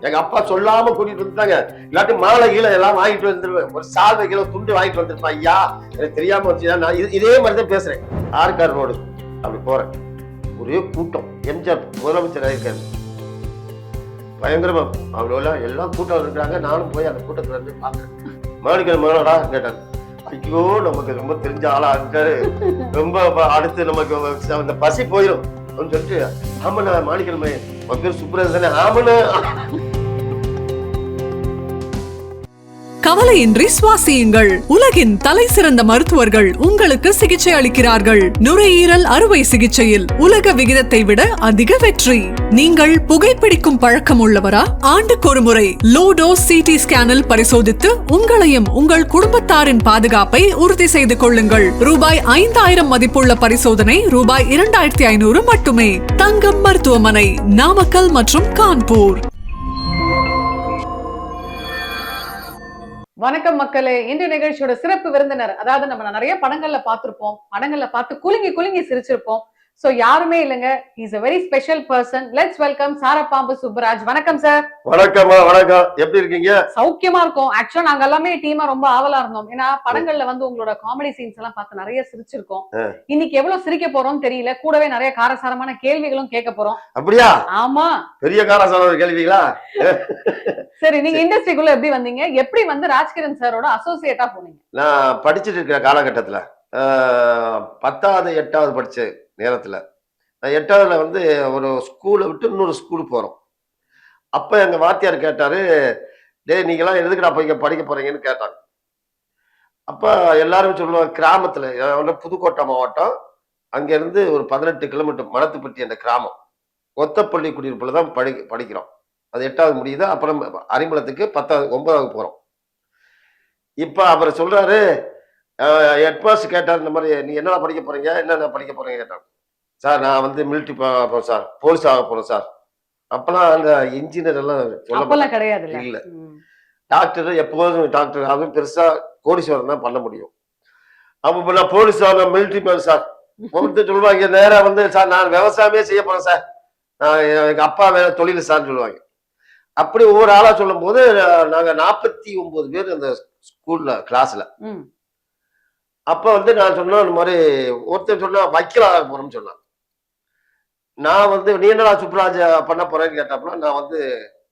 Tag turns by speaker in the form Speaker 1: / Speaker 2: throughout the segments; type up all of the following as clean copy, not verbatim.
Speaker 1: எங்க அப்பா சொல்லாம கூட்டிட்டு வந்துட்டாங்க. இல்லாட்டி மாலை கீழே எல்லாம் வாங்கிட்டு வந்துருவேன். ஒரு சால்வை கீழே துண்டு வாங்கிட்டு வந்துருப்பேன். ஐயா எனக்கு தெரியாம வச்சுயா, நான் இதே மாதிரிதான் பேசுறேன். ஆர்கார் ரோடு அப்படி போறேன். ஒரே கூட்டம். எம்ஜிஆர் முதலமைச்சர் ஆயிருக்காரு. பயங்கரமா அவ்வளோ எல்லாம் கூட்டம் இருக்கிறாங்க. நானும் போய் அந்த கூட்டத்துல இருந்து பாக்குறேன். மாணிக்கன் மகனடா கேட்டாங்க. ஐயோ நமக்கு ரொம்ப தெரிஞ்ச ஆளா இருக்காரு, ரொம்ப அடுத்து நமக்கு அந்த பசி போயிடும் அப்படின்னு சொல்லிட்டு, ஆமண்ணா மாணிக்கன் மகன் உன் பேர் சுப்ரஜ் தானே? ஆமண்ணா.
Speaker 2: கவலையின்றி சுவாசியுங்கள். உலகின் தலை சிறந்த மருத்துவர்கள் உங்களுக்கு சிகிச்சை அளிக்கிறார்கள். நுரையீரல் அறுவை சிகிச்சையில் உலக விகிதத்தை விட அதிக வெற்றி. நீங்கள் புகைப்பிடிக்கும் பழக்கம் உள்ளவரா? ஆண்டுக்கு ஒரு முறை லோ டோஸ் சிடி ஸ்கேனில் பரிசோதித்து உங்களையும் உங்கள் குடும்பத்தாரின் பாதுகாப்பை உறுதி செய்து கொள்ளுங்கள். ரூபாய் 5000 மதிப்புள்ள பரிசோதனை ரூபாய் 2500 மட்டுமே. தங்கம் மருத்துவமனை, நாமக்கல் மற்றும் கான்பூர்.
Speaker 3: வணக்கம் மக்களே. இன்றைய நிகழ்ச்சியோட சிறப்பு விருந்தினர், அதாவது நம்ம நிறைய படங்கள்ல பார்த்திருப்போம், படங்கள்ல பார்த்து குலுங்கி குலுங்கி சிரிச்சிருப்போம். சோ யாருமே இல்லங்க, he is a very special person. Let's welcome சாரப்பாம்பு Subbaraj. வணக்கம் சார்.
Speaker 1: வணக்கம்மா. வணக்கம். எப்படி இருக்கீங்க?
Speaker 3: சௌக்கியமா இருக்கும். ஆக்சுவலா நாங்க எல்லாமே டீமா ரொம்ப ஆவலா இருந்தோம். ஏன்னா படங்கள்ல வந்து உங்களோட காமெடி சீன்ஸ் எல்லாம் பார்த்து நிறைய சிரிச்சிருக்கோம். இன்னைக்கு எவ்வளவு சிரிக்க போறோம்னு தெரியல. கூடவே நிறைய காரசாரமான கேள்விகளும் கேட்க போறோம்.
Speaker 1: அப்படியா?
Speaker 3: ஆமா,
Speaker 1: பெரிய காரசார கேள்விகளா?
Speaker 3: சரி, நீங்க இண்டஸ்ட்ரிக்குள்ள எப்படி வந்தீங்க? எப்படி வந்து ராஜ்கிரண் சாரோட அசோசியேட்டா போனீங்க?
Speaker 1: நான் படிச்சுட்டு இருக்கிற காலகட்டத்துல 10வது 8வது படிச்ச நேரத்துல, நான் 8வதுல வந்து ஒரு ஸ்கூலை விட்டு இன்னொரு ஸ்கூலுக்கு போறோம். அப்ப எங்க வாத்தியார் கேட்டாரு, டேய் நீங்கெல்லாம் எதுக்குடா படிக்க போறீங்கன்னு கேட்டாங்க. அப்ப எல்லாரும் சொல்லுவாங்க, கிராமத்துல புதுக்கோட்டை மாவட்டம், அங்க இருந்து ஒரு 18 கிலோமீட்டர் மணத்துப்பட்டி அந்த கிராமம், ஒத்தப்பள்ளி குடியிருப்புல தான் படிக்கிறோம். அது 8வது முடியுது. அப்புறம் அரிமளத்துக்கு 10வது 9வது போறோம். இப்ப அவர் சொல்றாரு, ஹெட் மாஸ்டர் கேட்டார், இந்த மாதிரி நீ என்னடா படிக்க போறீங்க, என்னென்ன படிக்க போறீங்க கேட்டாங்க. சார் நான் வந்து மிலிட்டரி போறோம் சார், போலீஸ் ஆக போறோம் சார். அப்பெல்லாம் அந்த இன்ஜினியர் எல்லாம் சொல்ல
Speaker 3: கிடையாது.
Speaker 1: இல்ல, டாக்டர் எப்போதும் டாக்டர், அதுவும் பெருசா கோடீஸ்வரன் தான் பண்ண முடியும். அப்ப நான் போலீஸ் ஆக மிலிட்டரி மேன் சார் ஒருத்தர் சொல்லுவாங்க. நேரா வந்து சார் நான் விவசாயமே செய்ய போறேன் சார், நான் எங்க அப்பா வேலை தொழில் சார்ன்னு சொல்லுவாங்க. அப்படி ஒவ்வொரு ஆளா சொல்லும் போது நாங்க 49 பேர் அந்த ஸ்கூல்ல கிளாஸ்ல. அப்ப வந்து நான் சொன்னா, இந்த மாதிரி ஒருத்தர் சொன்னா வக்கீலாக போறோம்னு சொன்னான். நான் வந்து நீ என்னடா சுப்ராஜ் பண்ண போறேன்னு கேட்டாப்புல, நான் வந்து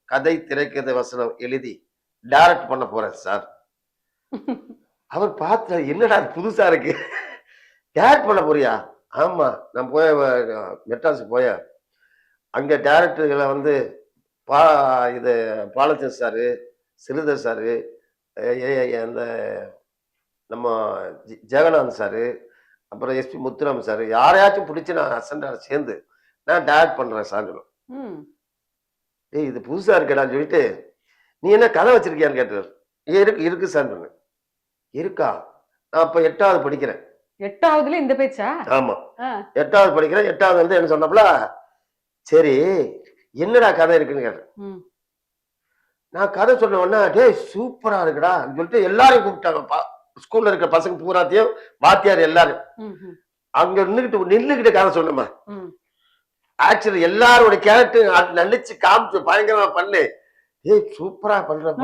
Speaker 1: கதை திரைக்கதை வசனம் எழுதி டைரக்ட் பண்ண போறேன் சார். அவர் பார்த்து, என்னடா புதுசா இருக்கு, டைரக்ட் பண்ண போறியா? ஆமா, நான் போய் மெட்ராஸுக்கு போய அங்க டைரக்டர்களை வந்து இது பாலச்சந்திரன் சாரு, சிறுதர் சாரு, அந்த நம்ம ஜெகநாத் சாரு, அப்புறம் எஸ்பி முத்துராமன் சாரு, யாரையாச்சும் பிடிச்சி நான் அசண்டார சேர்ந்து நான் டைரக்ட் பண்றேன் சார். இது புதுசா இருக்கடான்னு சொல்லிட்டு, நீ என்ன கதை வச்சிருக்கியான்னு கேட்டார். இருக்கு சார். இருக்கா? நான் அப்ப 8வது படிக்கிறேன்.
Speaker 3: 8வதுல இந்த பேச்சா? ஆமா,
Speaker 1: 8வது படிக்கிறேன். 8வது வந்து என்ன சொன்னப்பல, சரி என்னடா கதை இருக்குன்னு கேட்டேன். நான் கதை சொன்ன உடனே, டேய் சூப்பரா இருக்குடா சொல்லிட்டு எல்லாரையும் கூப்பிட்டாங்க. ஸ்கூல்ல இருக்கிற பசங்க பூராத்தையும், வாத்தியார் எல்லாரும் அங்க நின்னுகிட்டு கதை சொன்னமா. ஆக்சுவலி எல்லாரோட கேரக்டர் நடிச்சு காமிச்சு பயங்கரமா பண்ணு. ஏய் சூப்பரா பண்றப்பா,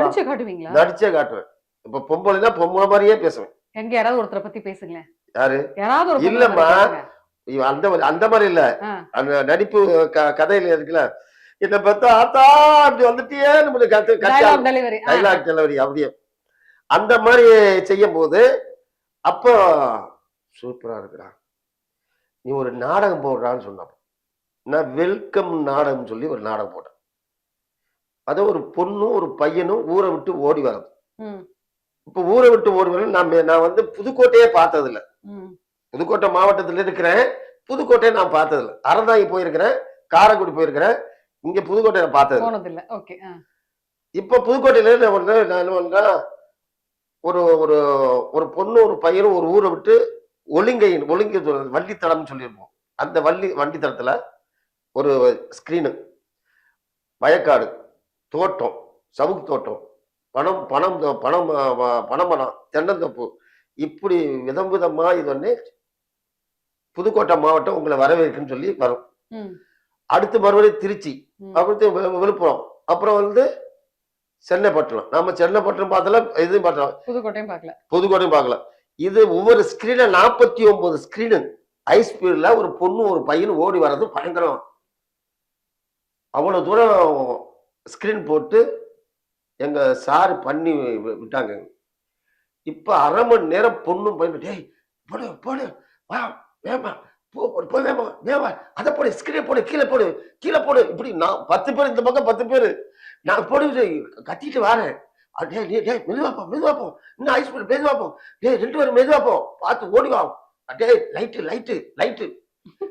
Speaker 1: நடிச்சே காட்டுவேன். இப்ப பொம்பளைனா பொம்பளை மாதிரியே பேசுவேன்.
Speaker 3: எங்க யாராவது ஒருத்தரை பத்தி பேசுங்களேன்.
Speaker 1: யாரு? இல்லம்மா, அந்த மாதிரி இல்ல. அந்த நடிப்பு கதையில இருக்குல்ல, என்ன பார்த்தா ஆத்தா அப்படி வந்துட்டியே, டைலாக் டெலிவரி அப்படியே அந்த மாதிரி செய்யும் போது, அப்போ சூப்பரா இருக்குடா, நீ ஒரு நாடகம் போடுறான்னு சொன்ன. நான் வெல்கம் நாடகம் சொல்லி ஒரு நாடகம் போட்டேன். அத ஒரு பொண்ணும் ஒரு பையனும் ஊரை விட்டு ஓடி வர்றது. இப்ப ஊரை விட்டு ஓடி வர நான் வந்து புதுக்கோட்டையே பார்த்தது இல்ல. புதுக்கோட்டை மாவட்டத்துல இருக்கிறேன், புதுக்கோட்டையை நான் பார்த்தது இல்ல. அறந்தாங்கி போயிருக்கிறேன், காரைக்குடி போயிருக்கிறேன், இங்க புதுக்கோட்டையில பார்த்தது. இப்ப புதுக்கோட்டையில நான் என்ன பண்றேன், ஒரு ஒரு ஒரு பொண்ணு ஒரு பையனும் ஒரு ஊரை விட்டு ஒழுங்கை வண்டித்தடம் சொல்லியிருப்போம். அந்த வண்டித்தடத்துல ஒரு ஸ்கிரீனு, வயக்காடு, தோட்டம், சவுக்கு தோட்டம், பனமரம், தென்னந்தோப்பு, இப்படி விதம் விதமா இது வந்து புதுக்கோட்டை மாவட்டம் உங்களை வரவேற்குன்னு சொல்லி வரும். அடுத்து மறுபடியும் திருச்சி, அடுத்து விழுப்புரம், அப்புறம் வந்து சென்னைப்பட்டினம். நம்ம சென்னைப்பட்டினம் பார்த்தல, இதுவும் பார்த்தோம்,
Speaker 3: புதுக்கோட்டையும் பார்க்கல.
Speaker 1: புதுக்கோட்டையும் பார்க்கல. இது ஒவ்வொரு ஸ்கிரீன்ல 49 ஸ்கிரீனு ஹை ஸ்பீட்ல ஒரு பொண்ணு ஒரு பையன் ஓடி வர்றது பயங்கரம். அவ்வளவு தூரம் ஸ்கிரீன் போட்டு எங்க சார் பண்ணி விட்டாங்க. இப்ப 1/2 மணி நேரம் பொண்ணும் பையன், டேய் போடு போடு வா வேமா போய் வேமா வேமா அதை போடு ஸ்கிரீன் போடு கீழே போடு இப்படி நான் 10 பேர் இந்த பக்கம் 10 பேர் நான் போடு கத்திட்டு வரேன். மெதுவாப்போம் இன்னும் ஐஸ் பண்ணி மெதுவாப்போம், டேய் 2 பேரும் மெதுவாப்போம் பார்த்து ஓடிவா, டே லைட்டு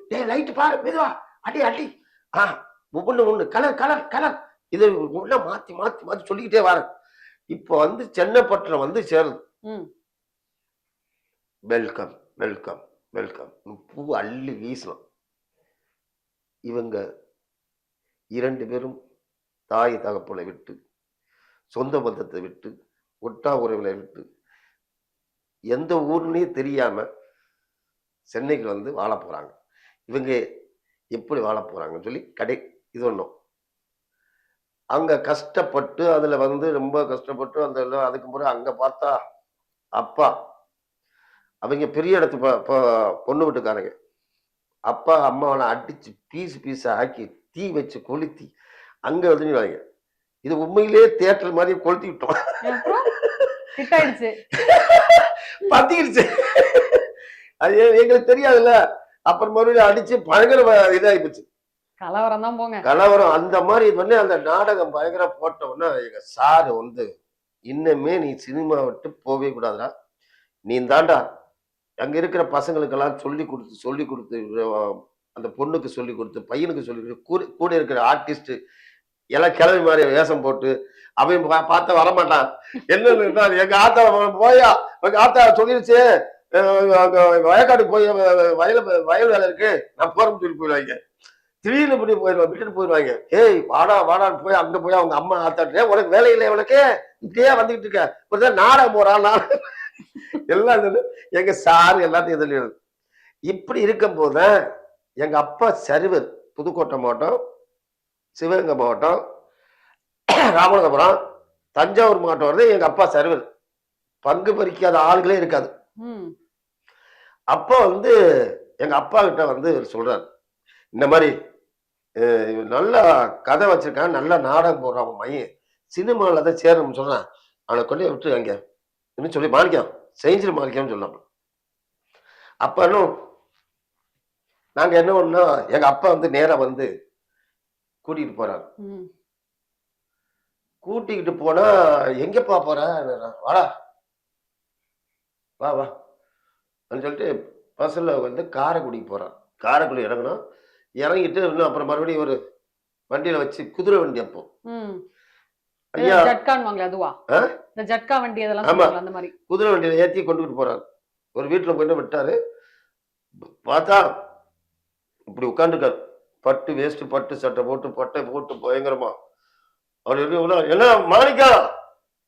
Speaker 1: டே லைட்டு பாரு மெதுவா அடி ஒவ்வொன்னு கலர் இது ஒண்ணா மாத்தி சொல்லிக்கிட்டே வரேன். இப்ப வந்து சென்னைப்பட்டினம் வந்து சேருது. வெல்கம் வெல்கம் வெல்கம் பூ அள்ளி வீசலாம். இவங்க 2 பேரும் தாய் தகப்பனை விட்டு, சொந்த பந்தத்தை விட்டு, ஒட்டா உறவுகளை விட்டு, எந்த ஊர்னே தெரியாம சென்னைக்கு வந்து வாழ போறாங்க. இவங்க எப்படி வாழ போறாங்கன்னு சொல்லி இது ஒண்ணும் அங்க கஷ்டப்பட்டு, அதுல வந்து ரொம்ப கஷ்டப்பட்டு அந்த அதுக்கு முறை அங்க பார்த்தா அப்பா அவங்க பெரிய இடத்து பொண்ணு வீட்டுக்காரங்க. அப்பா அம்மாவனை அடிச்சு பீஸ் ஆக்கி தீ வச்சு கொளுத்தி அங்க வந்து இது உண்மையிலேயே தியேட்டர் மாதிரி கொளுத்தி விட்டோம். பத்திடுச்சு. அது எங்களுக்கு தெரியாதுல்ல. அப்புறம் மறுபடியும் அடிச்சு பயங்கர இதாகிப்போச்சு.
Speaker 3: கலவரம் தான் போங்க.
Speaker 1: கலவரம் அந்த மாதிரி பண்ணி அந்த நாடகம் பயங்கர போட்டோம்னா எங்க சாரு வந்து, இன்னுமே நீ சினிமா விட்டு போவே கூடாதுடா, நீ தாண்டா அங்க இருக்கிற பசங்களுக்கெல்லாம் சொல்லி கொடுத்து அந்த பொண்ணுக்கு சொல்லி கொடுத்து, பையனுக்கு சொல்லி கொடுத்து, கூட இருக்கிற ஆர்டிஸ்ட் எல்லாம் கிளம்பி மாதிரி வேஷம் போட்டு அவன் பார்த்த வரமாட்டான். என்ன எங்க ஆத்தா போயா, எங்க ஆத்தா சொல்லிருச்சு வயக்காட்டுக்கு போய் வயல் வேலை இருக்கு நான் போறேன்னு சொல்லி போயிடுவாங்க. திடீர்னு பண்ணி போயிடுவாங்க, விட்டுட்டு போயிடுவாங்க. ஏய் வாடான்னு போய் அங்க போய் அவங்க அம்மா ஆத்தாட்டே உனக்கு வேலை இல்லை, உனக்கு இப்படியே வந்துகிட்டு இருக்க, ஒரு நாடகம் போறான் எல்லாம் எங்க சாரு எல்லாத்தையும் எதிர்த்து. இப்படி இருக்கும் போது எங்க அப்பா சரிவர் புதுக்கோட்டை மாவட்டம், சிவகங்கை மாவட்டம், ராமநாதபுரம், தஞ்சாவூர் மாவட்டம் வருது. எங்க அப்பா சரிவர், பங்கு பறிக்காத ஆளுகளே இருக்காது. அப்போ வந்து எங்க அப்பா கிட்ட வந்து சொல்றாரு, இந்த மாதிரி நல்ல கதை வச்சிருக்கான், நல்ல நாடகம் போடுறான், அவன் மையம் சினிமாவில் தான் சேரணும்னு சொல்றான், அவனை கொண்டு விட்டு அங்க இன்னும் சொல்லி மாணிக்கம் செஞ்சிரு மாணிக்கம்னு சொன்னாங்க. அப்ப நாங்க என்ன பண்ணோம், எங்க அப்பா வந்து நேரா வந்து கூட்டிகிட்டு போறாரு. கூட்டிக்கிட்டு போனா எங்கப்பா போற, வாடா வா சொல்லிட்டு பஸ்ல வந்து காரைக்குடிக்கு போறான். காரைக்குடி இறங்கணும், இறங்கிட்டு இன்னும் அப்புறம் மறுபடியும் ஒரு வண்டியில வச்சு குதிரை வண்டி அப்போ ஐயா
Speaker 3: அதுவா இந்த ஜட்கா வண்டி அதெல்லாம் அந்த மாதிரி
Speaker 1: குதிரை வண்டியில ஏத்தி கொண்டுகிட்டு போறாரு. ஒரு வீட்டுல போயிட்டு விட்டாரு. பார்த்தா இப்படி உட்காந்துருக்காரு, பட்டு வேஸ்ட் பட்டு சட்டை போட்டு பட்டை போட்டு பயங்கரமா. அவர் என்ன மாணிக்கம்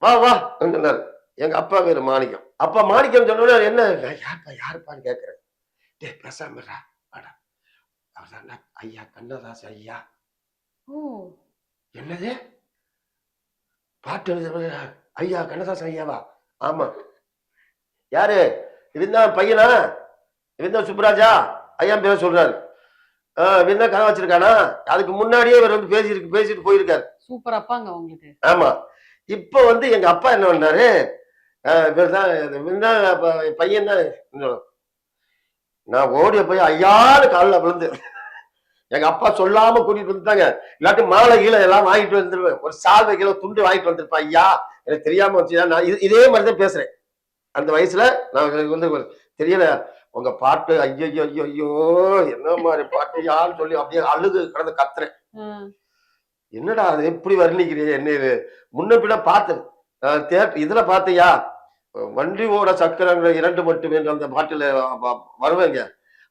Speaker 1: வா சொன்னாரு. எங்க அப்பா பேரு மாணிக்கம். அப்பா மாணிக்கம் சொன்ன என்ன யாருப்பான்னு கேட்கிறேன். டே பேசாமடா வாடா, அவர்தான் ஐயா கண்ணதாசன் ஐயா. என்னது பாட்டு எழுத ஐயா கண்ணதாசன் ஐயாவா? ஆமா. யாரு இவன் தான் பையனா, இவன் தான் சுப்ராஜா ஐயா பேர சொல்றாரு. இவன் தான் கதை வச்சிருக்கானா? அதுக்கு முன்னாடியே இவர் வந்து பேசிட்டு போயிருக்காரு.
Speaker 3: சூப்பர் அப்பாங்க உங்களுக்கு.
Speaker 1: ஆமா. இப்ப வந்து எங்க அப்பா என்ன பண்ணாரு, பையன் தான். நான் ஓடிய போய் ஐயான்னு காலில் விழுந்து எங்க அப்பா சொல்லாம கூட்டிட்டு வந்துட்டாங்க. இல்லாட்டி மாலை கீழே எல்லாம் வாங்கிட்டு வந்துருவேன், ஒரு சால்வை கீழே துண்டு வாங்கிட்டு வந்திருப்பேன். ஐயா எனக்கு தெரியாம வச்சுதான் நான் இதே மாதிரிதான் பேசுறேன். அந்த வயசுல நான் வந்து தெரியல உங்க பாட்டு ஐயோ என்ன மாதிரி பாட்டு யான்னு சொல்லி அப்படியே அழுது கடந்து கத்துறேன். என்னடா அது எப்படி வர்ணிக்கிறீ என்ன இது? முன்ன பின்ன பார்த்தேன் இதுல பார்த்தியா, வண்டியோட சக்கரங்கள் 2 மட்டுமே அந்த பாட்டுல வருவேங்க.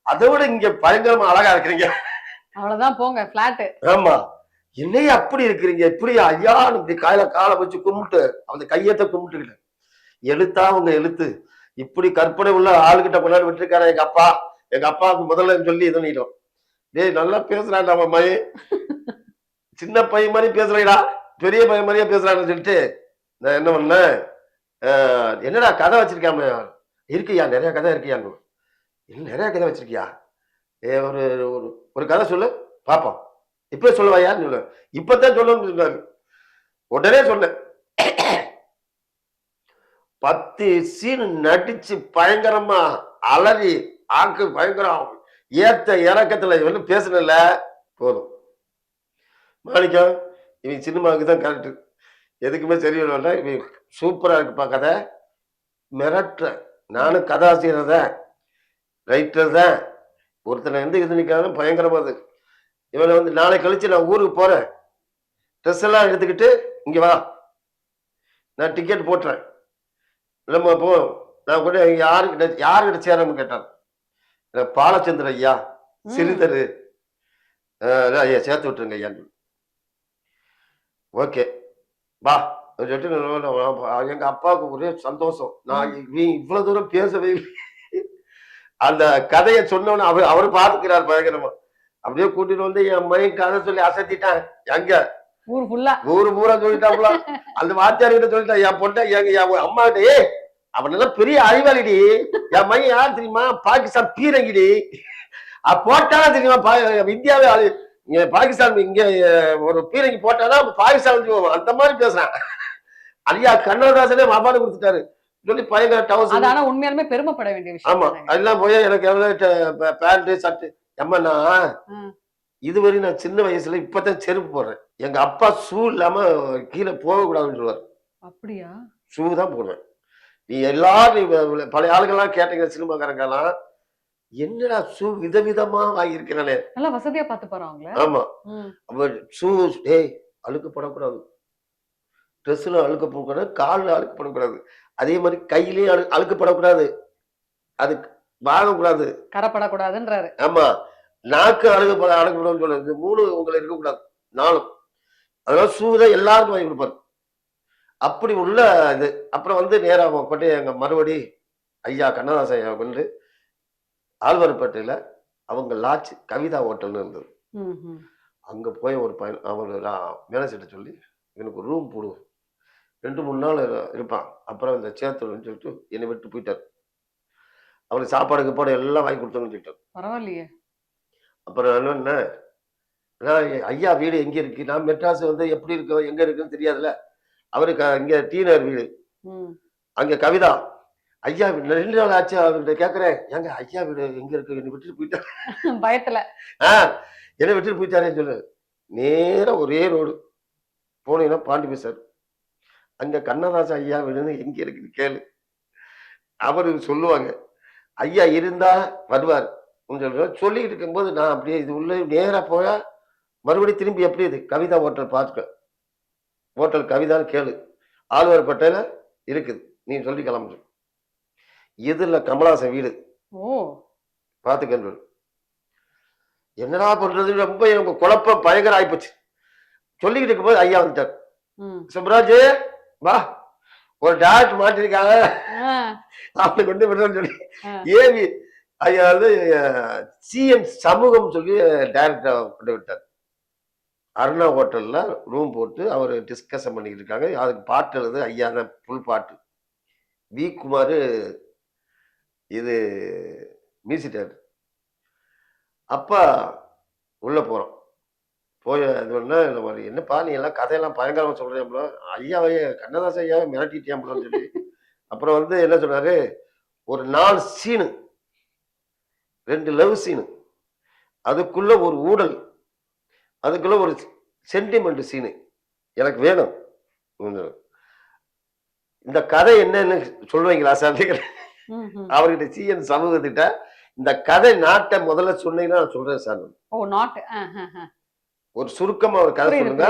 Speaker 1: அதை விட இங்க பயங்கரமா அழகா இருக்கிறீங்க.
Speaker 3: அவ்வளவுதான் போங்க பிளாட்.
Speaker 1: ஆமா, என்னைய அப்படி இருக்கிறீங்க, இப்படி ஐயான்னு இப்படி காலை வச்சு கும்பிட்டு அந்த கையத்தை கும்பிட்டுக்கிட்டேன். எழுத்தா உங்க எழுத்து இப்படி கற்பனை உள்ள ஆளுகிட்ட கொண்டாடி விட்டுருக்காரு எங்க அப்பா. எங்க அப்பாவுக்கு முதல்ல சொல்லி இது பண்ணிட்டோம். டேய் நல்லா பேசுறான் நம்ம மையன், சின்ன பையன் மாதிரி பேசுறீடா பெரிய பையன் மாதிரியே பேசுறான்னு சொல்லிட்டு நான் என்ன பண்ணேன், என்னடா கதை வச்சிருக்காம இருக்கியா, நிறைய கதை இருக்கியான்னு. இல்லை நிறைய கதை வச்சிருக்கியா, ஒரு ஒரு ஒரு கதை சொல்லு பாப்போம், இப்ப சொல்லுவாயான்னு சொல்லு. இப்பதான் சொல்லணும்னு சொன்னாரு. உடனே சொன்னேன். 10 சீன் நடிச்சு பயங்கரமா அலறி ஆக்கு பயங்கரம் ஏத்த இறக்கத்துல இவன் பேசுனல போதும். மாணிக்கம் இவன் சினிமாவுக்கு தான் கரெக்டு, எதுக்குமே சரியில்லை. இவன் சூப்பரா இருக்குப்பா கதை, மிரட்டுற. நானும் கதாசிரியர் தான், ரைட்டர் தான். ஒருத்தனை எந்த இது நிற்காலும் பயங்கரமா அது. இவனை வந்து நாளை கழிச்சு நான் ஊருக்கு போறேன், ட்ரெஸ் எல்லாம் எடுத்துக்கிட்டு இங்க வா, நான் டிக்கெட் போட்டுறேன், நம்ம போ. நான் கூட யாருக்கிட்ட சேரணும்னு கேட்டான். பாலச்சந்திர ஐயா சிறிதரு ஐயா சேர்த்து விட்டுருங்க ஐயான்னு. ஓகே வா சொல்லிட்டு எங்க அப்பாவுக்கு ஒரே சந்தோஷம். நான் இவ்வளவு தூரம் பேசவே இல்லை. அந்த கதையை சொன்னோன்னு அவரு பாத்துக்கிறார் பயங்கரமா. அப்படியே கூட்டிட்டு வந்து என் மைண்ட் கதை சொல்லி அசத்திட்டான். எங்க ஊரு பூரா சொல்லிட்டாப்ல. அந்த வாத்தியார்கிட்ட சொல்லிட்டான், என் பொண்ணை என் அம்மா கிட்ட, அவனெல்லாம் பெரிய அறிவாளிடி, என் மையன் யார் தெரியுமா, பாகிஸ்தான் பீரங்கிடி, போட்டானா தெரியுமா இந்தியாவே பாகிஸ்தான் இங்க ஒரு பீரங்கி போட்டானா பாகிஸ்தான் போவோம், அந்த மாதிரி பேசுறான். ஐயா கண்ணதாசனே அவார்டு கொடுத்துட்டாரு சொல்லி பயங்கர
Speaker 3: உண்மையாலுமே பெருமைப்பட வேண்டிய விஷயம்.
Speaker 1: ஆமா அதெல்லாம் போய் எனக்கு எவ்வளவு பேண்ட் ஷர்ட் எம்மன்னா இதுவரை நான் சின்ன வயசுல இப்பதான் செருப்பு போடுறேன். எங்க அப்பா ஷூ இல்லாம கீழே போக கூடாதுன்னு சொல்லுவாரு.
Speaker 3: அப்படியா?
Speaker 1: ஷூ தான் போடுவேன். நீ எல்லாரும் பழைய ஆளுகள்லாம் கேட்டீங்க, சினிமாக்காரங்கெல்லாம் என்னடா ஷூ விதவிதமா வாங்கியிருக்கிறானே,
Speaker 3: நல்லா வசதியா பார்த்து போறாங்க.
Speaker 1: ஆமா அப்ப ஷூ டேய் அழுக்கு படக்கூடாது, ட்ரெஸ்ல அழுக்க போடக்கூடாது, காலில் அழுக்கு படக்கூடாது, அதே மாதிரி கையிலயும் அழுக்கப்படக்கூடாது, அது வாங்கக்கூடாது,
Speaker 3: கரப்படக்கூடாதுன்றாரு.
Speaker 1: ஆமா நாக்கு அழுக்கப்படாதுன்னு சொல்லுது. 3 உங்களை இருக்கக்கூடாது, 4. அதனால ஷூ தான் எல்லாருக்கும் வாங்கி கொடுப்பாரு. அப்படி உள்ள இது. அப்புறம் வந்து நேரா கொண்டு எங்க மறுபடி ஐயா கண்ணதாசன் ஐயா கொண்டு ஆழ்வார்பேட்டையில அவங்க லாட்ஜ் கவிதா ஹோட்டல்னு இருந்தது. அங்க போய் ஒரு பையன் அவரு மேனேஜர்கிட்ட சொல்லி எனக்கு ரூம் போடுவோம், 2-3 நாள் இருப்பான், அப்புறம் இந்த சேர்த்துன்னு சொல்லிட்டு என்னை விட்டு போயிட்டார். அவனுக்கு சாப்பாடு கீப்பாடு எல்லாம் வாங்கி கொடுத்தோன்னு சொல்லிட்டார்.
Speaker 3: பரவாயில்லையே.
Speaker 1: அப்புறம் என்ன ஐயா வீடு எங்க இருக்கு, நான் மெட்ராஸ் வந்து எப்படி இருக்கு எங்க இருக்குன்னு தெரியாதுல்ல. அவருக்கு இங்க டீனர் வீடு, அங்க கவிதா ஐயா 2 நாள் ஆச்சு. அவர்கிட்ட கேக்குறேன், எங்க ஐயா வீடு எங்க இருக்கு, என்னை விட்டுட்டு போயிட்டாரு
Speaker 3: பயத்துல.
Speaker 1: என்னை விட்டுட்டு போயிட்டாரேன்னு சொல்லு. நேரம் ஒரே ரோடு போனீங்கன்னா பாண்டி பேசாரு, அங்க கண்ணதாசன் ஐயா வீடுன்னு எங்க இருக்குது கேளு, அவரு சொல்லுவாங்க. ஐயா இருந்தா வருவார் சொல்லிட்டு இருக்கும்போது நான் அப்படியே இது உள்ள நேரா போயா மறுபடியும் திரும்பி எப்படி இது கவிதா ஹோட்டல் பார்த்துக்க, ஹோட்டல் கவிதான்னு கேளு, ஆழ்வார்பேட்டையில இருக்குது, நீ சொல்லி கிளம்பு, இதுல கமலாசன் வீடு பாத்துக்க. என்னடா பண்றது, ரொம்ப எனக்கு குழப்பம் பயங்கர ஆயிப்போச்சு. சொல்லிக்கிட்டு இருக்கும்போது ஐயா வந்துட்டார். சுப்ராஜ் வா, ஒரு டாக்டர் மாட்டிருக்காங்க அப்படி கொண்டு விடுறேன்னு சொல்லி ஏவி ஐயா வந்து சிஎன் சமூகம் சொல்லி டைரக்டர் கொண்டு விட்டார். அருணா ஹோட்டல்ல ரூம் போட்டு அவர் டிஸ்கஷன் பண்ணிக்கிட்டு இருக்காங்க. அதுக்கு பாட்டு எழுது ஐயா தான் புல் பாட்டு, வி குமார் இது மியூசிக். அப்பா உள்ள போறோம், போய் இது ஒண்ணு என்னப்பா நீ எல்லாம் கதையெல்லாம் பயங்கரமா சொல்றேன், ஐயாவையே கண்ணதாசன் ஐயாவை மிரட்டிட்டியான்னு சொல்லி. அப்புறம் வந்து என்ன சொன்னாரு, ஒரு 4 சீனு, 2 லவ் சீனு, அதுக்குள்ள ஒரு ஊடல், அதுக்குள்ள ஒரு சென்டிமெண்ட் சீனு எனக்கு வேணும். இந்த கதை என்னன்னு சொல்லுவீங்களா சார்? அவர்கிட்ட சிஎன் சமூகத்திட்ட இந்த கதை நாட்டை முதல்ல சொன்னீங்கன்னா நான் சொல்றேன் சார். ஒரு சுருக்கமா ஒரு கதை சொல்லுங்க,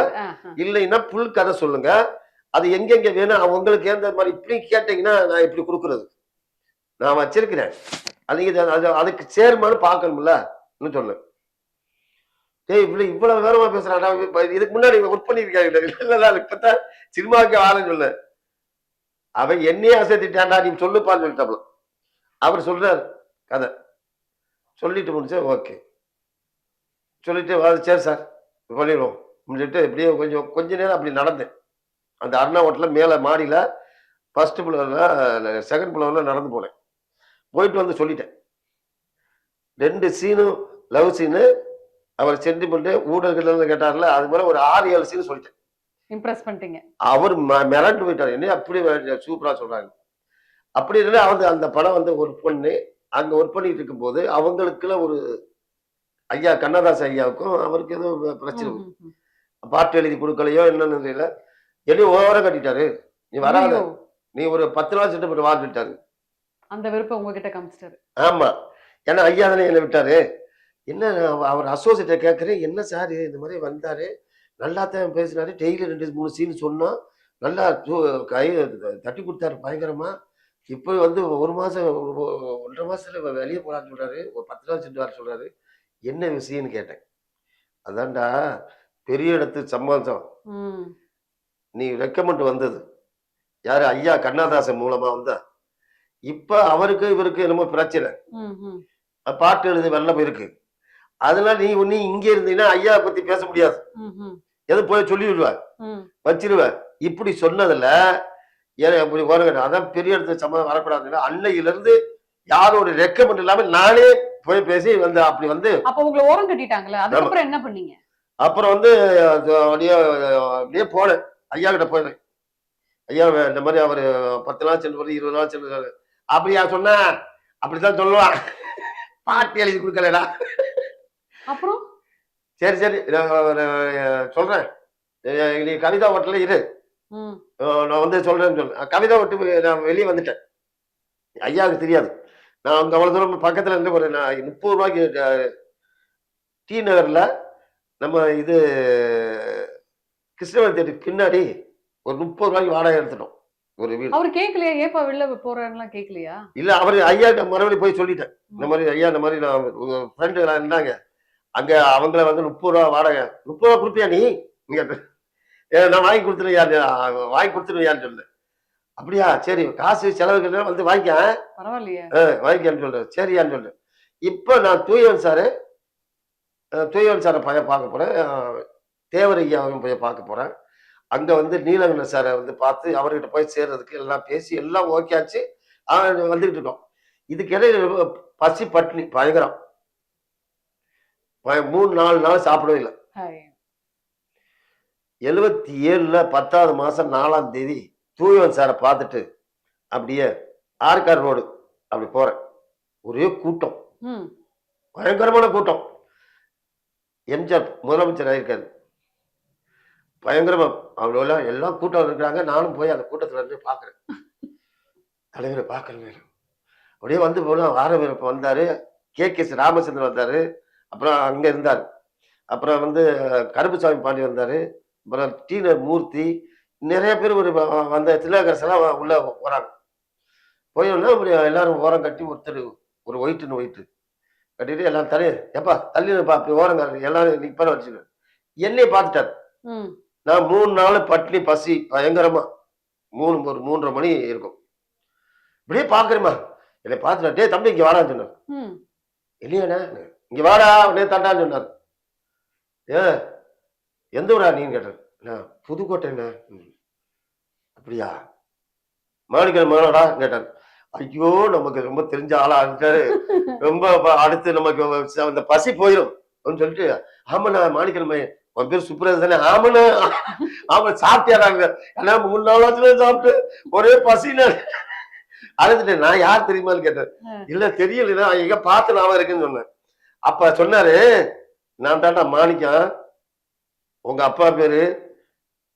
Speaker 1: இல்லைன்னா புல் கதை சொல்லுங்க, அது எங்கெங்க வேணும் உங்களுக்கு ஏந்த மாதிரி இப்படி கேட்டீங்கன்னா நான் இப்படி கொடுக்குறது நான் வச்சிருக்கிறேன், அதுக்கு சேர்மானு பார்க்கணும்ல சொன்னேன். டேய் இவ்வளவு வேறமா பேசுறான், இதுக்கு முன்னாடி ஒர்க் பண்ணிருக்காங்க இப்பதான் சினிமாவுக்கு ஆளுன்னு சொல்ல, அவன் என்னையே அசத்திட்டான்டா நீ சொல்லுப்பான்னு சொல்லிட்டாப்ல. அவர் சொல்றாரு கதை சொல்லிட்டு முடிச்சா ஓகே சொல்லிட்டு சரி சார் பண்ணிடுவோம் சொல்லிட்டு இப்படியே கொஞ்ச நேரம் அப்படி நடந்தேன். அந்த அருணா ஹோட்டல்ல மேல மாடியில ஃபர்ஸ்ட் ஃப்ளோர்ல செகண்ட் ஃப்ளோர்ல நடந்து போனேன். போயிட்டு வந்து சொல்லிட்டேன். 2 சீனும் லவ் சீனு, அவர் சென்டிமெண்ட் ஊடகங்கள்ல கேட்டார்ல, அது போல ஒரு 6, 7 சீன் சொல்லிட்டேன்.
Speaker 3: இம்ப்ரெஸ் பண்ணிட்டீங்க.
Speaker 1: அவர் மிரண்டு போயிட்டாரு. என்ன அப்படி சூப்பரா சொல்றாங்க. அப்படி இல்லை அந்த படம் வந்து ஒரு பொண்ணு அங்க ஒர்க் பண்ணிட்டு இருக்கும்போது அவங்களுக்குள்ள ஒரு ஐயா கண்ணதாஸ் ஐயாவுக்கும் அவருக்கு ஏதோ பிரச்சனை. பாட்டு எழுதி கொடுக்கலையோ என்னன்னு தெரியல. என்னையும் ஓவரம் கட்டிட்டாரு. நீ வராத,
Speaker 3: ஐயோ,
Speaker 1: நீ ஒரு 10 நாள் சென்று வாழ்ந்துட்டாரு.
Speaker 3: அந்த விருப்பம் உங்ககிட்ட காமிச்சிட்டாரு.
Speaker 1: ஆமா, ஏன்னா ஐயா தானே என்னை விட்டாரு. என்ன அவர் அசோசியேட்டை கேட்கறேன், என்ன சார் இந்த மாதிரி வந்தாரு, நல்லா தான் பேசினாரு, டெய்லி 2, 3 சீன் சொன்னோம், நல்லா கை தட்டி கொடுத்தாரு பயங்கரமா. இப்போ வந்து 1 மாசம் 1.5 மாசத்துல வெளியே போறான்னு சொல்றாரு, ஒரு 10 நாள் சென்று வர சொல்றாரு. என்ன விஷயம்னு கேட்டேன். அதான்டா பெரிய இடத்து சம்பந்தம், நீ ரெக்கமெண்ட் வந்தது யாரு ஐயா கண்ணதாசன் மூலமா வந்தா. இப்ப அவருக்கு இவருக்கு என்னமோ பிரச்சனை, பாட்டு எழுதி வெள்ளம் இருக்கு. அதனால நீ இங்க இருந்தீங்கன்னா ஐயா பத்தி பேச முடியாது, எது போய் சொல்லிடுவார் வச்சிருவார். இப்படி சொன்னதுல இப்படி வருங்க, அதான் பெரிய இடத்துல சம்மதம் வரக்கூடாதுன்னா அன்னையில இருந்து யாரோட ரெக்கமெண்ட் இல்லாம நானே போய் பேசி வந்து அப்படி வந்து.
Speaker 3: அப்ப உங்களை ஓரம் கட்டிட்டாங்களே, அதுக்கப்புறம் என்ன பண்ணீங்க? அப்புறம்
Speaker 1: வந்து அப்படியே போனேன், ஐயா கிட்ட போனேன். ஐயா இந்த மாதிரி அவரு 10 நாள் சென்று 20 நாள் சென்று அப்படியா சொன்ன, அப்படித்தான் சொல்லுவான், பாட்டு எழுதி கொடுக்கலடா.
Speaker 3: அப்புறம்
Speaker 1: சரி சரி சொல்றேன், நீ கவிதா ஹோட்டல்ல இரு, நான் வந்து சொல்றேன்னு சொல்றேன். கவிதா விட்டு நான் வெளியே வந்துட்டேன். ஐயாவுக்கு தெரியாது நான் அங்க அவ்வளவு தூரம் பக்கத்துல இருந்து ஒரு 30 ரூபாய்க்கு டி நகர்ல நம்ம இது கிருஷ்ணவர் தேட்டருக்கு பின்னாடி ஒரு 30 ரூபாய்க்கு வாடகை எடுத்துட்டோம் ஒரு வீடு.
Speaker 3: அவர் கேட்கலையா, ஏப்பா வெளில போறாருலாம் கேட்கலையா?
Speaker 1: இல்ல, அவரு ஐயா மறுபடியும் போய் சொல்லிட்டேன், இந்த மாதிரி ஐயா இந்த மாதிரி நான் ஃப்ரெண்டு இருந்தாங்க அங்க, அவங்கள வந்து 30 ரூபா வாடகை. 30 ரூபா கொடுத்தியா நீ? நான் வாங்கி கொடுத்துருவியான்னு சொன்னேன். அப்படியா, சரி காசு செலவுக்கு வந்து வாங்கிக்க,
Speaker 3: பரவாயில்லையா,
Speaker 1: வாங்கிக்கான்னு சொல்றேன். சரியான்னு சொல்றேன். இப்ப நான் தூயவன் சாரை போய் பார்க்க போறேன், தேவர் ஐயாவையும் போய் பார்க்க போறேன். அங்க வந்து நீலகண்ட சாரை வந்து பார்த்து அவர்கிட்ட போய் சேர்றதுக்கு எல்லாம் பேசி எல்லாம் ஓகே ஆச்சு. வந்துகிட்டு இருக்கோம். இதுக்கு இடையில பசி பட்டினி பயங்கரம். 3-4 நாள் சாப்பிடவே இல்லை. 77ல 10வது மாசம் 4ஆம் தேதி தூயவன் சாரை பார்த்துட்டு அப்படியே ஆர்கார் ரோடு அப்படி போறேன். ஒரே கூட்டம், பயங்கரமான கூட்டம். எம்ஜிஆர் முதலமைச்சர் ஆயிருக்காரு, பயங்கரமா அவ்வளோ எல்லாம் கூட்டம் இருக்கிறாங்க. நானும் போய் அந்த கூட்டத்துல இருந்து பாக்குறேன், தலைவரை பார்க்கறேன். அப்படியே வந்து போல ஆரம்பிப்ப வந்தாரு, கே.கே.சி. ராமச்சந்திரன் வந்தாரு, அப்புறம் அங்க இருந்தாரு, அப்புறம் வந்து கருப்புசாமி பாண்டி வந்தாரு, அப்புறம் டீனர் மூர்த்தி, நிறைய பேர் ஒரு வந்த திலகரசு எல்லாம் உள்ள போறாங்க. போயோன்னா அப்படி எல்லாரும் ஓரம் கட்டி ஒருத்தர் ஒரு ஒயிட்டு கட்டிட்டு எல்லாம் எப்பா தள்ளிப்பா அப்படி ஓரங்க எல்லாரும் நிப்பா வச்சுக்க. என்னைய பார்த்துட்டாரு. நான் 3 நாள் பட்டினி பசி பயங்கரமா, 3:30 மணி இருக்கும். இப்படியே பாக்குறேமா, என்னை பார்த்துட்டா, டே தம்பி இங்க வாடான்னு சொன்னார். இல்லையாண்ணா இங்க வாடா உடனே தண்டான்னு சொன்னார். எந்த ஊரா நீன்னு கேட்டார். நான் புதுக்கோட்டைண்ணா. அப்படியா, மாணிக்கல் மாநாடா கேட்டார். ஐயோ நமக்கு ரொம்ப தெரிஞ்ச ஆளா இருக்காரு, ரொம்ப அடுத்து நமக்கு அந்த பசி போயிடும் அப்படின்னு சொல்லிட்டு, ஆமாண்ணா மாணிக்கல் மையன் உன் பேர் சுப்ரேஷ் தானே? ஆமாண்ணா. ஆமா சாப்பிட்டியாடாங்க? ஏன்னா 3 நாளாச்சுல சாப்பிட்டு ஒரே பசின்னு அழுதுட்டேன். நான் யார் தெரியுமான்னு கேட்டேன். இல்ல தெரியல, எங்க பார்த்து நான் இருக்குன்னு சொன்னேன். அப்ப சொன்னாரு, நான் தாண்டா மாணிக்கம், உங்க அப்பா பேரு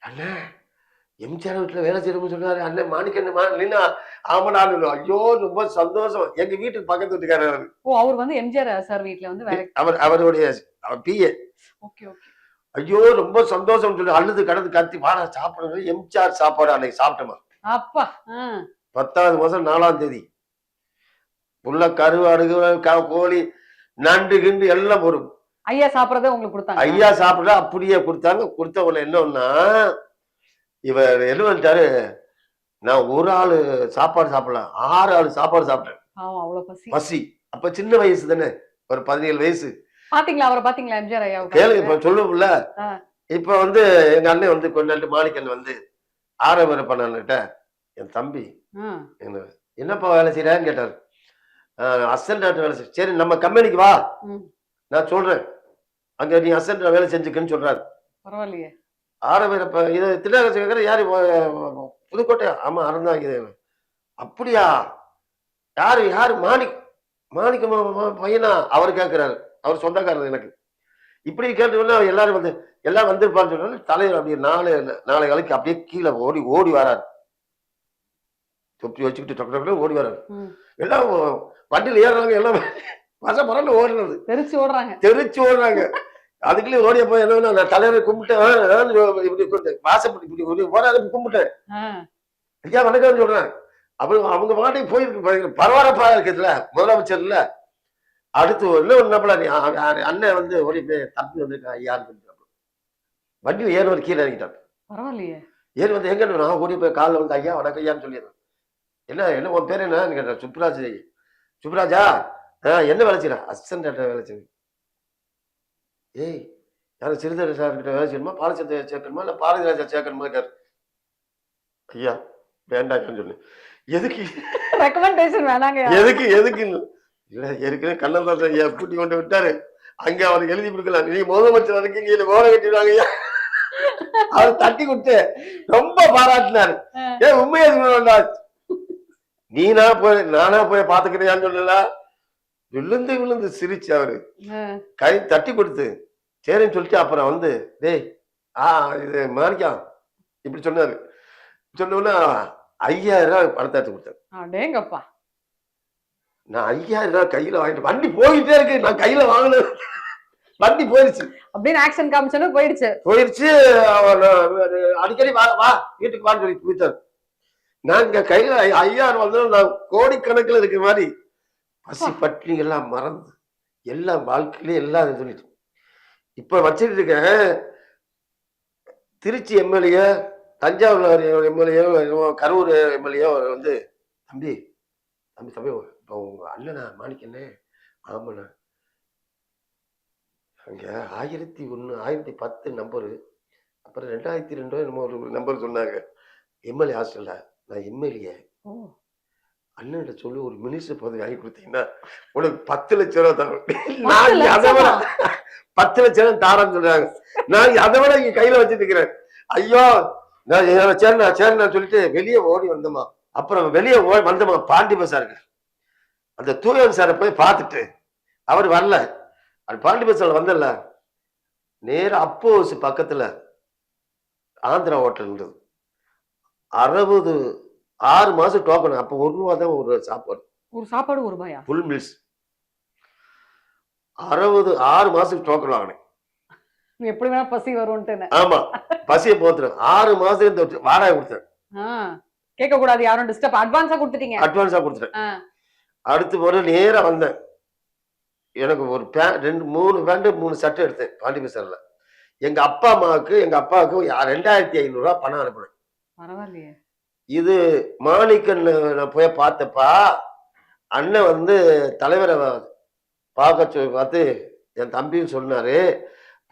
Speaker 1: அண்ணா எம்ஜிஆர் வீட்டுல வேலை செய்யணும்னு சொன்னாரு. அண்ணன் மாணிக்கண்ணா. ஆமாண்ணா. ஐயோ ரொம்ப சந்தோஷம். எங்க வீட்டுக்கு பக்கத்து வீட்டுக்காரர்.
Speaker 3: அவர் வந்து எம்ஜிஆர் சார் வீட்டுல வந்து
Speaker 1: அவருடைய பிஏ.
Speaker 3: Okay okay.
Speaker 1: ஐயோ ரொம்ப சந்தோஷம் சொல்லி அழுது கடந்து கத்தி வாடா சாப்பிடுறது. எம்ஜிஆர் சாப்பாடு அன்னைக்கு சாப்பிட்டோமா.
Speaker 3: அப்பா
Speaker 1: 10வது மாசம் 4ஆம் தேதி உள்ள கருவாடு கோழி நண்டு கிண்டு எல்லாம் ஒரு
Speaker 3: ஐயா சாப்பிடறத உங்களுக்கு கொடுத்தாங்க.
Speaker 1: ஐயா சாப்பிட அப்படியே கொடுத்தாங்க. கொடுத்த உடனே என்னன்னா, இவர் என்ன பண்ணிட்டாரு, நான் ஒரு ஆளு சாப்பாடு சாப்பிடலாம், 6 ஆளு சாப்பாடு சாப்பிட்டேன்.
Speaker 3: அவ்வளவு
Speaker 1: பசி. அப்ப சின்ன வயசு தானே, ஒரு 17 வயசு.
Speaker 3: பாத்தீங்களா அவரை? பாத்தீங்களா எம்ஜிஆர் ஐயா?
Speaker 1: கேளுங்க இப்ப சொல்லுவோம்ல. இப்ப வந்து எங்க அண்ணன் வந்து கொஞ்ச நாள் மாணிக்கன் வந்து ஆரம்பர பண்ணான்னுட்ட என் தம்பி என்ன என்னப்பா வேலை செய்யறான்னு கேட்டாரு. அசிஸ்டன்ட் வேலை செய்ய. சரி நம்ம கம்பெனிக்கு வா, நான் சொல்றேன், அங்க நீ அசிஸ்டன்ட் வேலை செஞ்சுக்கன்னு சொல்றாரு.
Speaker 3: பரவாயில்லையே.
Speaker 1: ஆரம்பர இது தில்லாக யாரு புதுக்கோட்டை? ஆமா அறந்தாங்க. அப்படியா? யாரு யாரு? மாணிக்க பையனா? அவர் கேட்கிறாரு. அவர் சொந்தக்காரர் எனக்கு. இப்படி கேட்டு எல்லாரும் வந்து எல்லாம் வந்திருப்பான்னு சொன்னாலும் தலைவர் அப்படியே நாளை வேலைக்கு அப்படியே கீழே ஓடி ஓடி வராரு. தொப்பி வச்சுக்கிட்டு டக்கு ஓடி வராரு. எல்லாம் வண்டியில் ஏறுறாங்க, எல்லாம் பரண்டு ஓடுறது, தெரிச்சு ஓடுறாங்க. அதுக்குள்ளே ஓடிய போய் என்ன நான் தலைவரை கும்பிட்டேன், இப்படி வாசப்படி இப்படி ஓடாத கும்பிட்டேன், ஐயா வணக்கம்னு சொல்றேன். அப்புறம் அவங்க பாட்டுக்கு போயிருக்கு. பரவாயில்லப்பா இருக்குதுல முதலமைச்சர் இல்ல. அடுத்து இன்னும் நம்மள அண்ணன் வந்து ஓடி போய் தம்பி வந்திருக்கான் ஐயான்னு வண்டியில் ஏறுவது கீழே இறங்கிட்டான்.
Speaker 3: பரவாயில்லையே.
Speaker 1: ஏறி வந்து எங்க நான் ஓடி போய் காலில் வந்து ஐயா வணக்கம் ஐயான்னு சொல்லிடுறேன். என்ன உன் பேர் என்னன்னு கேட்டேன். சுப்ராஜ். சுப்ராஜா? என்ன வேலை செய்யறேன்? அசிஸ்டன்ட் வேலை செய்யணும். ஏய் யாரும் சிறுதர சார் கிட்ட வேலை செய்யணுமா, பாலச்சந்திர சேர்க்கணுமா, இல்ல பாரதிராஜா சேர்க்கணுமா கேரு. ஐயா வேண்டாங்கன்னு சொல்லு. எதுக்கு
Speaker 3: ரெக்கமெண்டேஷன் வேணாங்க.
Speaker 1: எதுக்குன்னு இல்ல, ஏற்கனவே கண்ணதாசன் ஐயா கூட்டி கொண்டு விட்டாரு, அங்க அவருக்கு எழுதி கொடுக்கலாம், நீ முதலமைச்சர் இருக்கீங்க இல்ல ஓட கட்டிடுவாங்க ஐயா. அவர் தட்டி கொடுத்து ரொம்ப பாராட்டினாரு. உண்மையா சொல்லா, நீனா போய் நானா போய் பாத்துக்கிறியான்னு சொல்லல, விழுந்து சிரிச்சு அவரு கை தட்டி கொடுத்து சரின்னு சொல்லிட்டு அப்புறம் வந்து டேய் இது மாணிக்கம் இப்படி சொன்னாரு. சொன்னோன்னா 5000 ரூபாய் பணத்தை எடுத்து கொடுத்தாரு. நான் 5000 ரூபாய் கையில வாங்கிட்டு வண்டி போயிட்டே இருக்கு, நான் கையில வாங்கினேன், வண்டி போயிருச்சு
Speaker 3: அப்படின்னு ஆக்ஷன் காமிச்சோன்னு போயிடுச்சு.
Speaker 1: அடிக்கடி வா வீட்டுக்கு வான்னு சொல்லி போயிட்டாரு. நான் இங்க கையில 5000 வந்தாலும் நான் கோடிக்கணக்கில் இருக்கிற மாதிரி பசி பட்டினி எல்லாம் மறந்து எல்லாம் வாழ்க்கையிலே எல்லாம் சொல்லிட்டு இப்ப வச்சுட்டு இருக்கேன். Trichy MLA, Thanjavur MLA, Karur MLA வந்து தம்பி இப்போ உங்க அண்ணனா மாணிக்கண்ணே? ஆமாண்ணா. அங்க 1001 1010 நம்பரு, அப்புறம் 2002 என்னமோ ஒரு நம்பர் சொன்னாங்க எம்எல்ஏ ஹாஸ்டல்ல. நான் எம்எல்ஏ, அண்ணன்கிட்ட சொல்லி ஒரு மினிஸ்டர் பதவி வாங்கி கொடுத்தீங்கன்னா உனக்கு 10 லட்சம் ரூபா தரும். நான் அதை விட 10 லட்சம் ரூபாய் தாரன்னு சொல்றாங்க. நான் அதை விட இங்க கையில வச்சுட்டு இருக்கிறேன். ஐயோ நான் சரிண்ணா சொல்லிட்டு வெளியே ஓடி வந்தோமா. அப்புறம் வெளியே வந்தோமா, பாண்டி பசாருக்கு அந்த தூயன் சாரை போய் பார்த்துட்டு அவர் வரல. அது பாண்டி பசார் வந்தல, நேரம் அப்போஸ் பக்கத்துல ஆந்திரா ஹோட்டல் இருந்தது. 6 மாசம் டோக்கன். அப்ப 1 ரூபா தான் ஒரு சாப்பாடு.
Speaker 3: ஒரு சாப்பாடு 1 ரூபாயா?
Speaker 1: Full meals. 6 மாசத்துக்கு டோக்கன் வாங்கினேன்.
Speaker 3: எப்படி வேணா பசி வரும்னு. ஆமா,
Speaker 1: பசியை போத்துறேன். 6 மாசத்துக்கு வாடகை கொடுத்தேன்.
Speaker 3: கேட்க கூடாது யாரும் டிஸ்டர்ப். அட்வான்ஸா கொடுத்துட்டேன்.
Speaker 1: அடுத்து ஒரு நேரா வந்தேன். எனக்கு ஒரு 3 பேண்ட் 3 சட்டை எடுத்தேன் பாண்டி பசார்ல. எங்க அப்பாவுக்கு 2500 ரூபாய் பணம் அனுப்பினேன்.
Speaker 3: பரவாயில்லையே.
Speaker 1: இது மாணிக்கன் நான் போய் பார்த்தப்பா, அண்ணன் வந்து தலைவரை பார்த்து என் தம்பின்னு சொன்னாரு.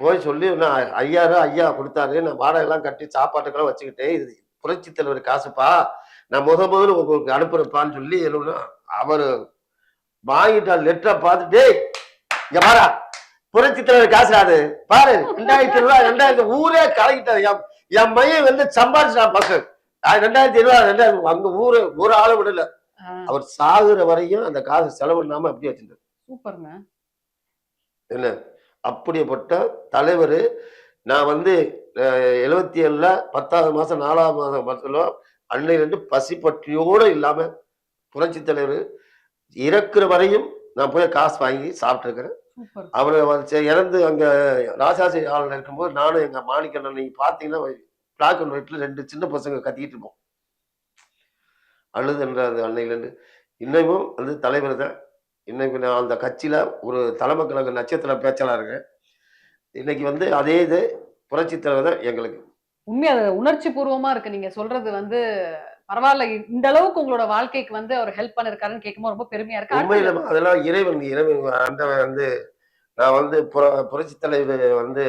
Speaker 1: போய் சொல்லி நான் 5000 ரூபாய் ஐயா கொடுத்தாரு, நான் வாடகைலாம் கட்டி சாப்பாட்டுக்கெல்லாம் வச்சுக்கிட்டேன், இது புரட்சி தலைவர் காசுப்பா, நான் முதல்ல உங்களுக்கு அனுப்புறப்பான்னு சொல்லி அவரு வாங்கிட்டார். லெட்டரை பார்த்துட்டு இங்க பாரா, புரட்சி தலைவர் காசுறாது பாரு, 2000 ரூபாய் 2000 ஊரே கலக்கிட்டாரு. என் மையம் வந்து சம்பாதிச்சான் பக்கம் 2000 அங்க ஒரு ஆளை விடல. அவர் சாகுற வரையும் அந்த காசு செலவு இல்லாம அப்படியே வச்சிருந்தார்.
Speaker 3: சூப்பர்ங்க.
Speaker 1: என்ன அப்படிப்பட்ட தலைவர். நான் வந்து 77ல 10வது மாசம் 4வது மாசத்துல அன்னையிலிருந்து பசி பட்டியோட இல்லாம புரட்சி தலைவர் இறக்குற வரையும் நான் போய் காசு வாங்கி சாப்பிட்டு இருக்கிறேன். அவரை இறந்து அங்க ராசாசி ஆள் இருக்கும்போது நானும் எங்க மாணிக்கண்ணன் நீங்க பாத்தீங்கன்னா பிளாக் அண்ட் ஒயிட்ல 2 சின்ன பசங்க கத்திக்கிட்டு இருப்போம். அழுதுன்றது அன்னையிலேருந்து இன்னமும் வந்து தலைவர் தான். இன்னைக்கு நான் அந்த கட்சியில ஒரு தலைமை கழக நட்சத்திர பேச்சாளர் இருக்கேன். இன்னைக்கு வந்து அதே இது புரட்சி தலைவர் தான் எங்களுக்கு.
Speaker 3: உண்மையா உணர்ச்சி பூர்வமா இருக்கு நீங்க சொல்றது. வந்து பரவாயில்ல, இந்த அளவுக்கு உங்களோட வாழ்க்கைக்கு வந்து அவர் ஹெல்ப் பண்ணிருக்காருன்னு கேட்கும்போது ரொம்ப பெருமையா இருக்கு.
Speaker 1: உண்மையில அதெல்லாம் இறைவன் அந்த வந்து நான் வந்து புரட்சி தலைவர் வந்து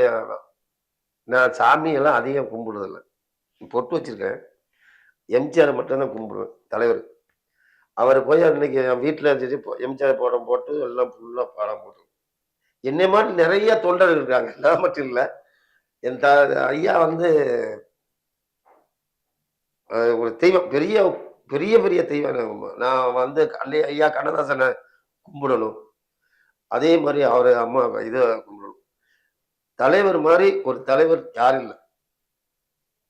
Speaker 1: நான் சாமியெல்லாம் அதிகம் கும்பிடுறதில்ல. பொட்டு வச்சிருக்கேன். எம்ஜிஆர் மட்டும்தான் கும்பிடுவேன், தலைவர். அவர் போய் அன்னைக்கு என் வீட்டில் இருந்துச்சு எம்ஜிஆர் படம் போட்டு எல்லாம் ஃபுல்லாக படம் போட்டு என்னை மாதிரி நிறைய தொண்டர்கள் இருக்காங்க. நான் மட்டும் இல்லை. என் ஐயா வந்து ஒரு தெய்வம், பெரிய பெரிய பெரிய தெய்வம். நான் வந்து ஐயா கண்ணதாசனை கும்பிடணும், அதே மாதிரி அவர் அம்மா இதை கும்பிடணும். தலைவர் மாதிரி ஒரு தலைவர் யாரும் இல்லை.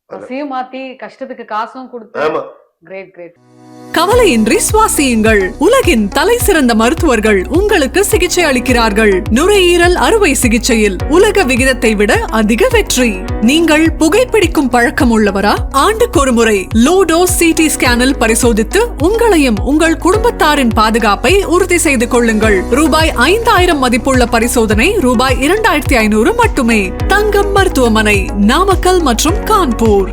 Speaker 3: பசியும் மாத்தி கஷ்டத்துக்கு காசும் கொடுத்து.
Speaker 1: ஆமா,
Speaker 3: கிரேட் கிரேட்.
Speaker 2: கவலையின்றி சுவாசியுங்கள். உலகின் தலை சிறந்த மருத்துவர்கள் உங்களுக்கு சிகிச்சை அளிக்கிறார்கள். நுரையீரல் அறுவை சிகிச்சையில் உலக விகிதத்தை விட அதிக வெற்றி. நீங்கள் புகைப்பிடிக்கும் பழக்கம் உள்ளவரா? ஆண்டுக்கு ஒரு முறை லோ டோஸ் CT ஸ்கேனில் பரிசோதித்து உங்களையும் உங்கள் குடும்பத்தாரின் பாதுகாப்பை உறுதி செய்து கொள்ளுங்கள். ரூபாய் 5000 மதிப்புள்ள பரிசோதனை ரூபாய் 2500 மட்டுமே. தங்கம் மருத்துவமனை, நாமக்கல் மற்றும் கான்பூர்.